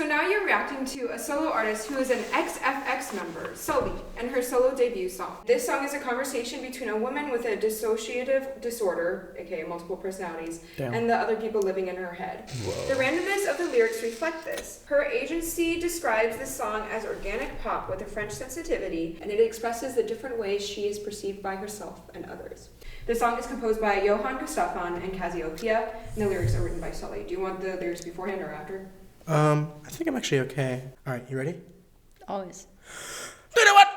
So now you're reacting to a solo artist who is an XFX member, Sulli, and her solo debut song. This song is a conversation between a woman with a dissociative disorder, aka multiple personalities, and the other people living in her head. Whoa. The randomness of the lyrics reflect this. Her agency describes this song as organic pop with a French sensitivity, and it expresses the different ways she is perceived by herself and others. The song is composed by Johann Gustafsson and Cassiopeia, and the lyrics are written by Sulli. Do you want the lyrics beforehand or after? I think I'm actually okay. All right, you ready? Always. You know what?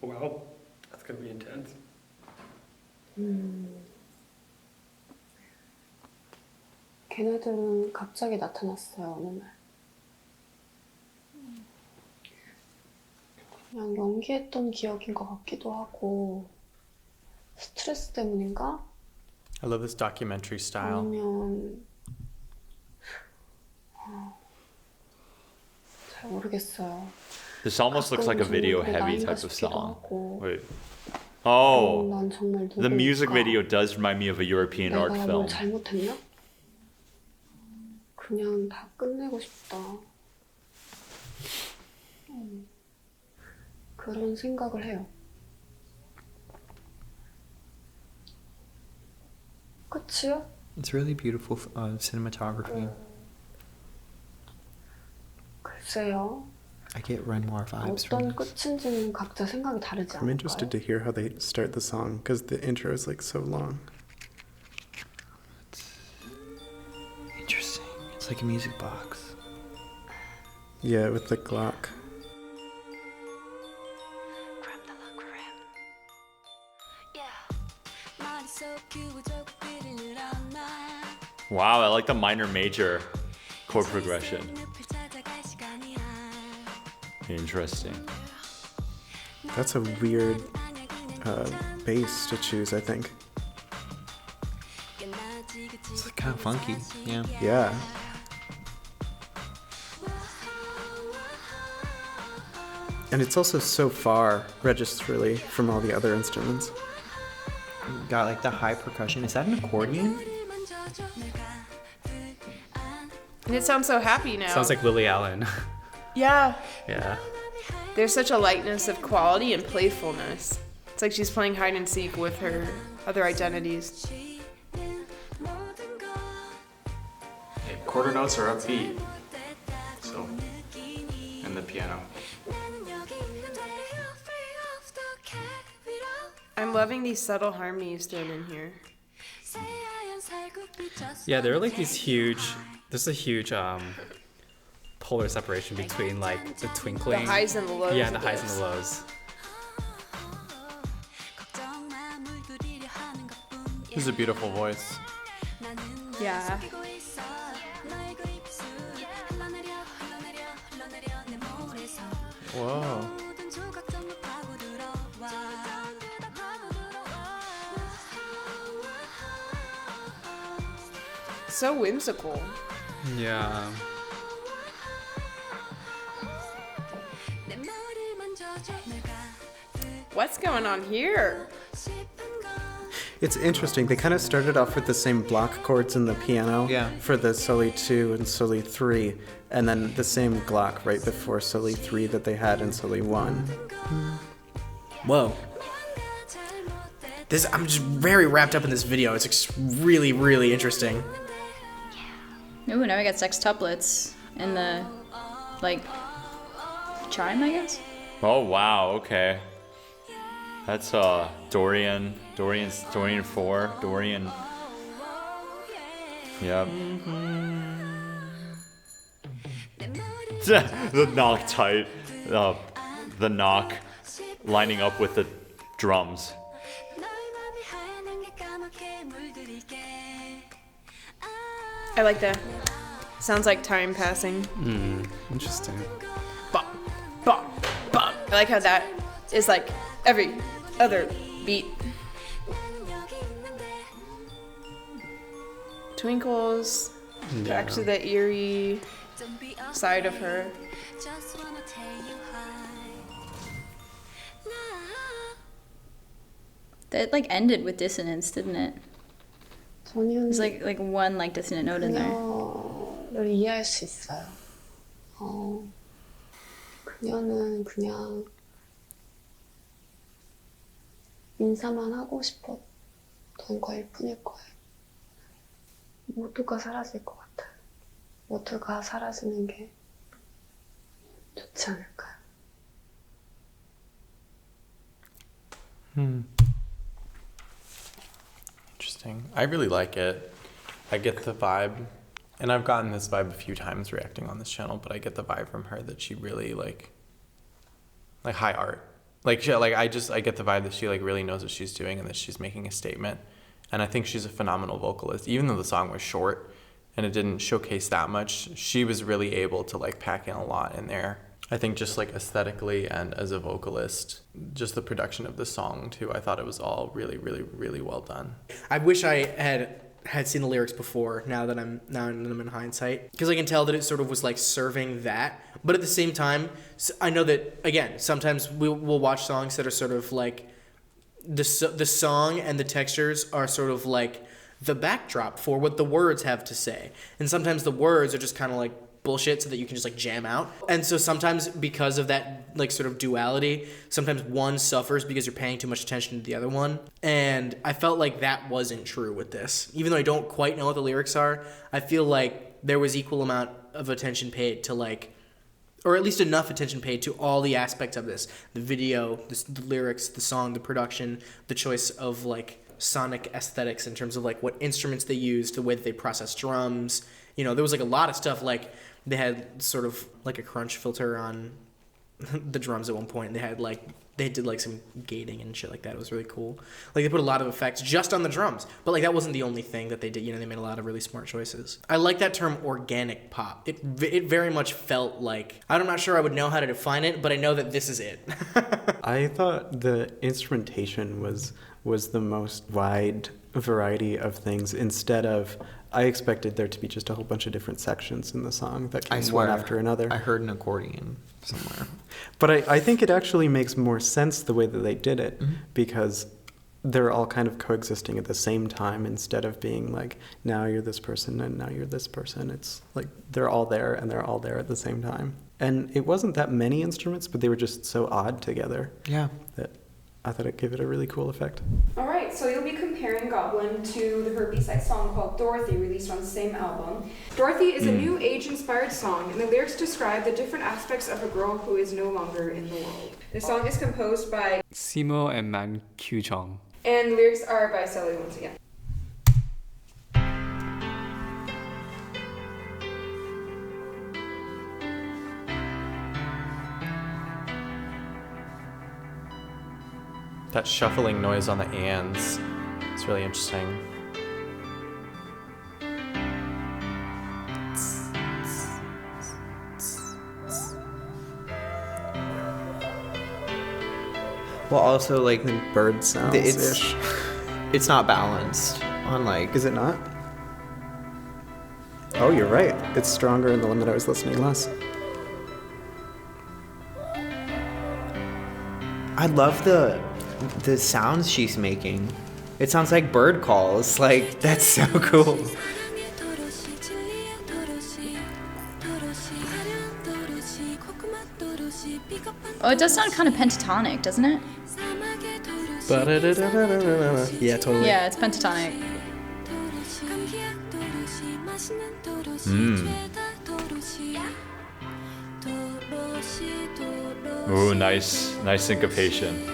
Wow, that's gonna be intense. 걔네들은 갑자기 나타났어요, 어느 날. 그냥 연기했던 기억인 것 같기도 하고 스트레스 때문인가? I love this documentary style. 아니면 잘 모르겠어요. This almost looks like a video heavy type of song. Wait. 난 Oh, 정말 the music 누굴까? video does remind me of a European art 내가 film. 뭘 잘못했나? 그냥 다 끝내고 싶다. 그런 생각을 해요. 끝이요? It's really beautiful cinematography. 글쎄요. I get Renoir vibes from 어떤 this. 끝인지는 각자 생각이 다르지 I'm interested to 않을까요? hear how they start the song because the intro is like so long. Interesting. It's like a music box. Yeah, with the Glock. Wow, I like the minor major chord progression. Interesting. That's a weird bass to choose, I think. It's like kind of funky. Yeah. Yeah. And it's also so far registrally from all the other instruments. Got like the high percussion. Is that an accordion? And it sounds so happy now. Sounds like Lily Allen. Yeah. Yeah. There's such a lightness of quality and playfulness. It's like she's playing hide and seek with her other identities. Quarter notes are upbeat. So, and the piano. I'm loving these subtle harmonies thrown in here. Yeah, there are like these huge. There's a huge polar separation between like the twinkling. The highs and the lows. Yeah, the of highs this. and the lows. This is a beautiful voice. Yeah. Whoa. So whimsical. Yeah. What's going on here? It's interesting. They kind of started off with the same block chords in the piano for the Sulli 2 and Sulli 3, and then the same Glock right before Sulli 3 that they had in Sulli 1. Whoa. I'm just very wrapped up in this video. It's really, really interesting. Ooh, now we got sextuplets in the, like, chime, I guess? Oh wow, okay. That's Dorian 4, Dorian. Yep. The knock tight, the knock lining up with the drums. I like that. Sounds like time passing. Interesting. Bop, bop, bop. I like how that is like every other beat. Twinkles. Back to the eerie side of her. That like ended with dissonance, didn't it? There's like one like dissonant note in there. 그녀를 이해할 수 있어요. 그녀는 그냥 인사만 하고 싶었던 거일 뿐일 거예요. 모두가 사라질 것 같아요. 모두가 사라지는 게 좋지 않을까요? Interesting. I really like it. I get the vibe, and I've gotten this vibe a few times reacting on this channel, but I get the vibe from her that she really like high art. I get the vibe that she like really knows what she's doing and that she's making a statement. And I think she's a phenomenal vocalist. Even though the song was short and it didn't showcase that much, she was really able to like pack in a lot in there. I think just like aesthetically and as a vocalist, just the production of the song too, I thought it was all really, really, really well done. I wish I had seen the lyrics before, now that I'm in hindsight, because I can tell that it sort of was like serving that. But at the same time, I know that, again, sometimes we'll watch songs that are sort of like the song and the textures are sort of like the backdrop for what the words have to say. And sometimes the words are just kind of like bullshit so that you can just like jam out. And so sometimes because of that like sort of duality, sometimes one suffers because you're paying too much attention to the other one. And I felt like that wasn't true with this. Even though I don't quite know what the lyrics are, I feel like there was equal amount of attention paid to like, or at least enough attention paid to all the aspects of this. The video, the lyrics, the song, the production, the choice of like sonic aesthetics in terms of like what instruments they used, the way that they process drums. You know, there was like a lot of stuff. Like they had sort of like a crunch filter on the drums at one point. They did like some gating and shit like that. It was really cool. Like they put a lot of effects just on the drums, but like that wasn't the only thing that they did. You know, they made a lot of really smart choices. I like that term organic pop. It very much felt like, I'm not sure I would know how to define it, but I know that this is it. I thought the instrumentation was the most wide variety of things instead of, I expected there to be just a whole bunch of different sections in the song that came one after another. I heard an accordion somewhere. But I think it actually makes more sense the way that they did it, because they're all kind of coexisting at the same time instead of being like, now you're this person and now you're this person. It's like they're all there and they're all there at the same time. And it wasn't that many instruments, but they were just so odd together. Yeah. That I thought it gave it a really cool effect. All right, so you'll be comparing Goblin to her B-side song called Dorothy, released on the same album. Dorothy is a new age-inspired song, and the lyrics describe the different aspects of a girl who is no longer in the world. The song is composed by Simo and Man Kyu-jung. And the lyrics are by Sulli once again. That shuffling noise on the ands, it's really interesting. Well, also like Bird sounds-ish. It's not balanced on like. Is it not? Oh, you're right. It's stronger in the one that I was listening less. I love the sounds she's making. It sounds like bird calls. Like, that's so cool. Oh, it does sound kind of pentatonic, doesn't it? Yeah, totally. Yeah, it's pentatonic. Ooh, nice syncopation.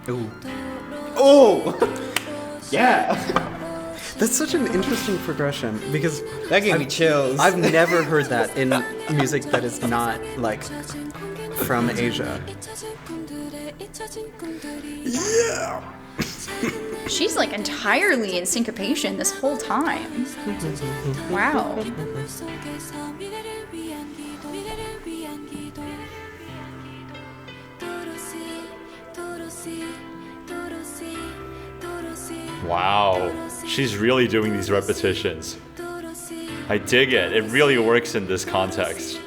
Ooh. Oh! Yeah! That's such an interesting progression, because that gave me chills. I've never heard that in music that is not, like, from Asia. Yeah! She's like entirely in syncopation this whole time. Wow. Wow, she's really doing these repetitions. I dig it. It really works in this context.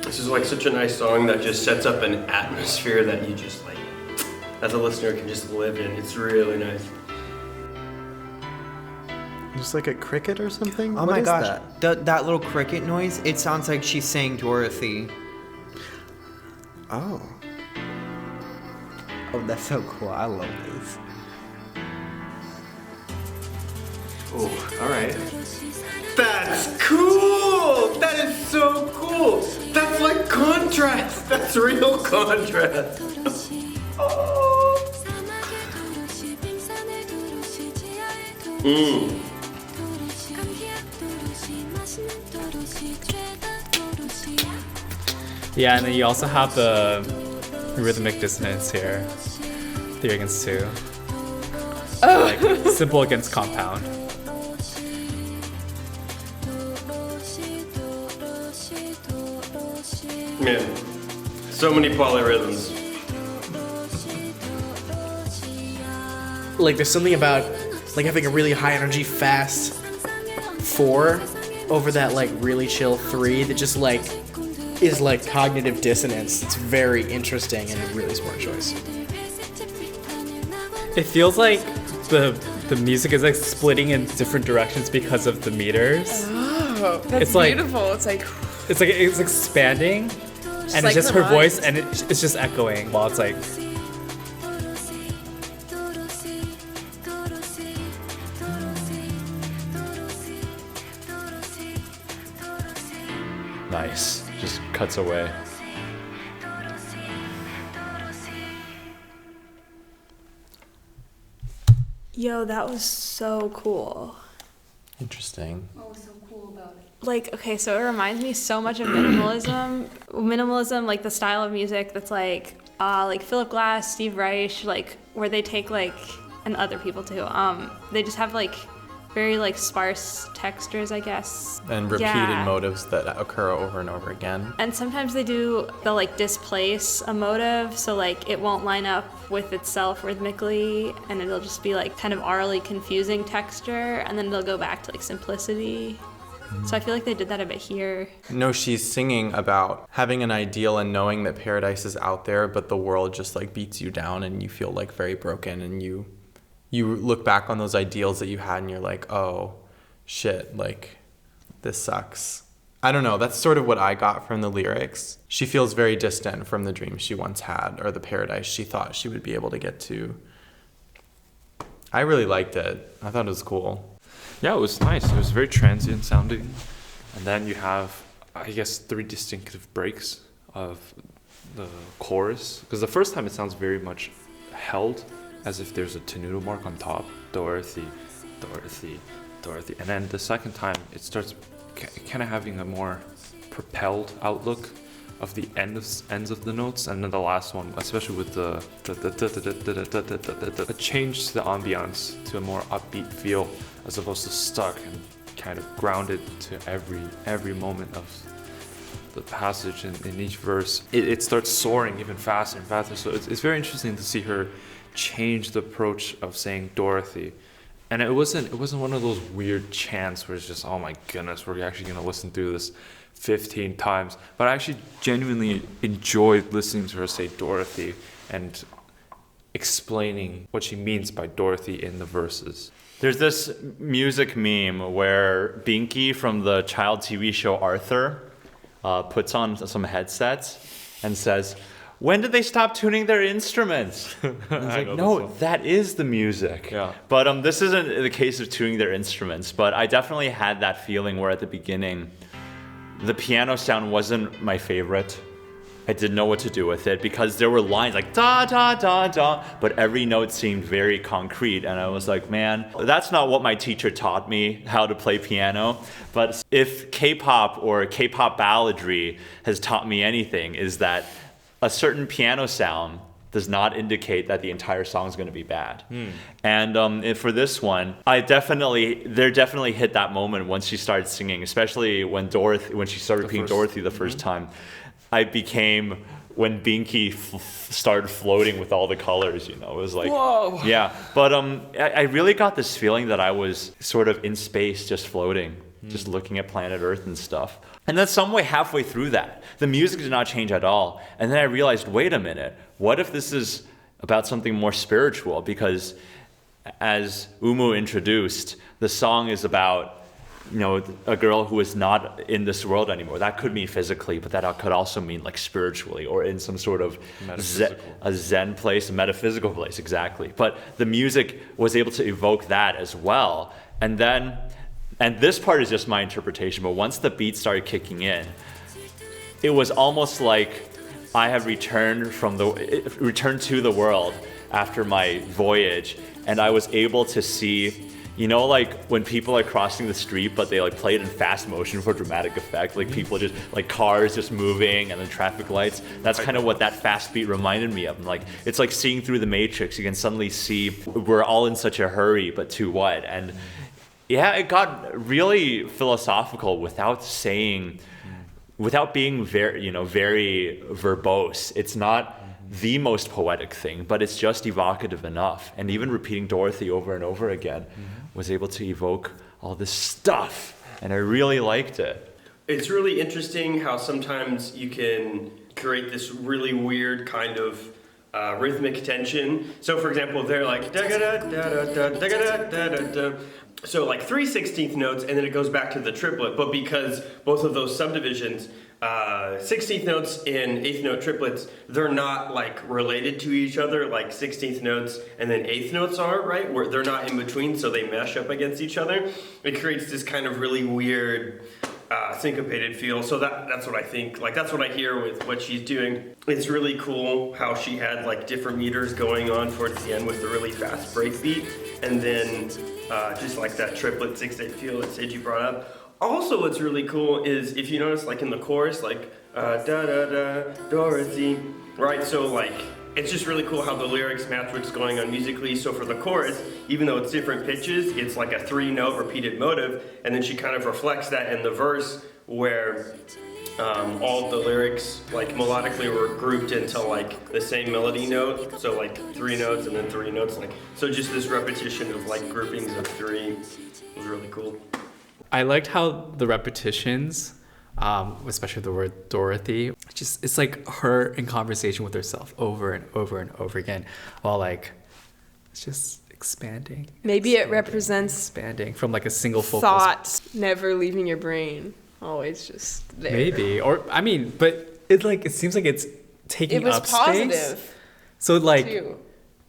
This is like such a nice song that just sets up an atmosphere that you just like, as a listener, can just live in. It's really nice. Just like a cricket or something? Oh my gosh, that little cricket noise, it sounds like she's saying Dorothy. Oh. Oh, that's so cool. I love this. Oh, alright. That's cool! That is so cool! That's like contrast! That's real contrast! Oh. Yeah, and then you also have the rhythmic dissonance here. 3 against 2. Like simple against compound. Man, so many polyrhythms. Like there's something about like having a really high energy fast 4 over that like really chill 3 that just like is like cognitive dissonance. It's very interesting and a really smart choice. It feels like the music is like splitting in different directions because of the meters. Oh, that's it's like, beautiful. It's expanding, and it's just her voice, and it's just echoing while it's like. Nice. Just cuts away. Yo, that was so cool. Interesting. What was so cool about it? Like, okay, so it reminds me so much of minimalism. Minimalism, like the style of music that's like Philip Glass, Steve Reich, like where they take like, and other people too. They just have like very like sparse textures, I guess. And repeated motives that occur over and over again. And sometimes they'll like displace a motive, so like it won't line up with itself rhythmically, and it'll just be like kind of aurally confusing texture, and then they'll go back to like simplicity. So I feel like they did that a bit here. No, she's singing about having an ideal and knowing that paradise is out there, but the world just like beats you down and you feel like very broken, and you look back on those ideals that you had and you're like, oh shit, like this sucks. I don't know, that's sort of what I got from the lyrics. She feels very distant from the dream she once had, or the paradise she thought she would be able to get to. I really liked it. I thought it was cool. Yeah, it was nice. It was very transient sounding. And then you have, I guess, 3 distinctive breaks of the chorus. Because the first time it sounds very much held, as if there's a tenuto mark on top. Dorothy, Dorothy, Dorothy. And then the second time, it starts kind of having a more propelled outlook of the ends of the notes. And then the last one, especially with the change to the ambiance to a more upbeat feel, as opposed to stuck and kind of grounded to every moment of the passage in each verse. It starts soaring even faster and faster. So it's very interesting to see her change the approach of saying Dorothy. And it wasn't one of those weird chants where it's just, oh my goodness, we're actually gonna listen through this 15 times. But I actually genuinely enjoyed listening to her say Dorothy and explaining what she means by Dorothy in the verses. There's this music meme where Binky from the child TV show Arthur puts on some headsets and says, when did they stop tuning their instruments? It's like, no, that is the music. Yeah. But this isn't the case of tuning their instruments, but I definitely had that feeling where at the beginning, the piano sound wasn't my favorite. I didn't know what to do with it because there were lines like da, da, da, da, but every note seemed very concrete. And I was like, man, that's not what my teacher taught me, how to play piano. But if K-pop or K-pop balladry has taught me anything, is that a certain piano sound does not indicate that the entire song is going to be bad. And for this one, they definitely hit that moment once she started singing, especially when she started repeating Dorothy the first time. I became when Binky started floating with all the colors, it was like, whoa. Yeah, but I really got this feeling that I was sort of in space, just floating, just looking at planet Earth and stuff. And then some way halfway through that, the music did not change at all. And then I realized, wait a minute, what if this is about something more spiritual? Because as Umu introduced, the song is about a girl who is not in this world anymore. That could mean physically, but that could also mean like spiritually or in some sort of a Zen place, a metaphysical place, exactly. But the music was able to evoke that as well. And this part is just my interpretation, but once the beat started kicking in, it was almost like I have returned to the world after my voyage, and I was able to see, like when people are crossing the street, but they like play it in fast motion for dramatic effect, like people just like cars just moving and then traffic lights. That's kind of what that fast beat reminded me of. Like it's like seeing through the Matrix. You can suddenly see we're all in such a hurry, but to what? And yeah, it got really philosophical without being very, very verbose. It's not the most poetic thing, but it's just evocative enough. And even repeating Dorothy over and over again was able to evoke all this stuff, and I really liked it. It's really interesting how sometimes you can create this really weird kind of rhythmic tension. So for example, they're like da-ga-da-da-da-da-da-da-da-da. So like 3/16 notes, and then it goes back to the triplet. But because both of those subdivisions, 16th notes and 8th note triplets, they're not like related to each other like 16th notes and then 8th notes are, right? Where they're not in between, so they mesh up against each other. It creates this kind of really weird syncopated feel. So that's what I think. Like that's what I hear with what she's doing. It's really cool how she had like different meters going on towards the end with the really fast break beat, and then just like that triplet 6/8 feel that Seiji brought up. Also, what's really cool is if you notice, like in the chorus, like da da da Dorothy, right? So like it's just really cool how the lyrics match what's going on musically. So for the chorus, even though it's different pitches, it's like a 3-note repeated motive, and then she kind of reflects that in the verse where all the lyrics like melodically were grouped into like the same melody note. So like 3 notes and then 3 notes, like so just this repetition of like groupings of 3 was really cool. I liked how the repetitions, especially the word Dorothy, it's like her in conversation with herself over and over and over again, while like it's just expanding. Maybe it represents expanding from like a single focus. Thoughts never leaving your brain, always just there. Maybe, or I mean, but it seems like it's taking up space. It was positive. So like, too.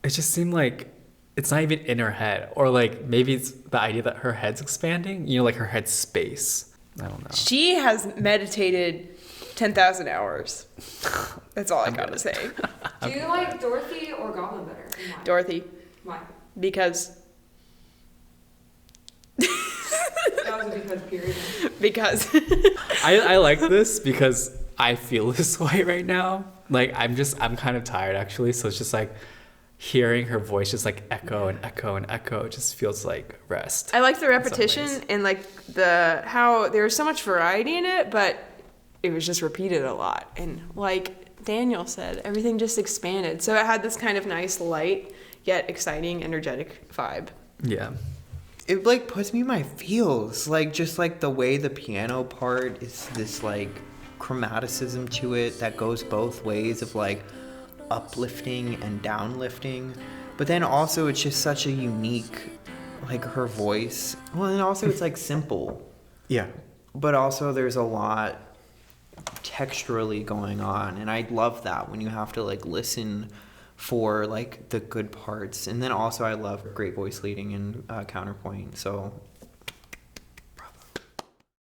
It just seemed like it's not even in her head, or like maybe it's the idea that her head's expanding, like her head space. I don't know. She has meditated 10,000 hours. That's all I gotta say. Do you like Dorothy or Goblin better? Why? Dorothy. Why? Because. That was a because period. Because. I like this because I feel this way right now. Like I'm kind of tired actually, so it's just like hearing her voice just like echo and echo and echo, it just feels like rest. I like the repetition and like how there was so much variety in it, but it was just repeated a lot. And like Daniel said, everything just expanded. So it had this kind of nice, light, yet exciting, energetic vibe. Yeah. It like puts me in my feels. Like just like the way the piano part is this like chromaticism to it that goes both ways of like uplifting and downlifting, but then also it's just such a unique, like her voice. Well, and also it's like simple, yeah, but also there's a lot texturally going on, and I love that when you have to like listen for like the good parts. And then also I love great voice leading and counterpoint, so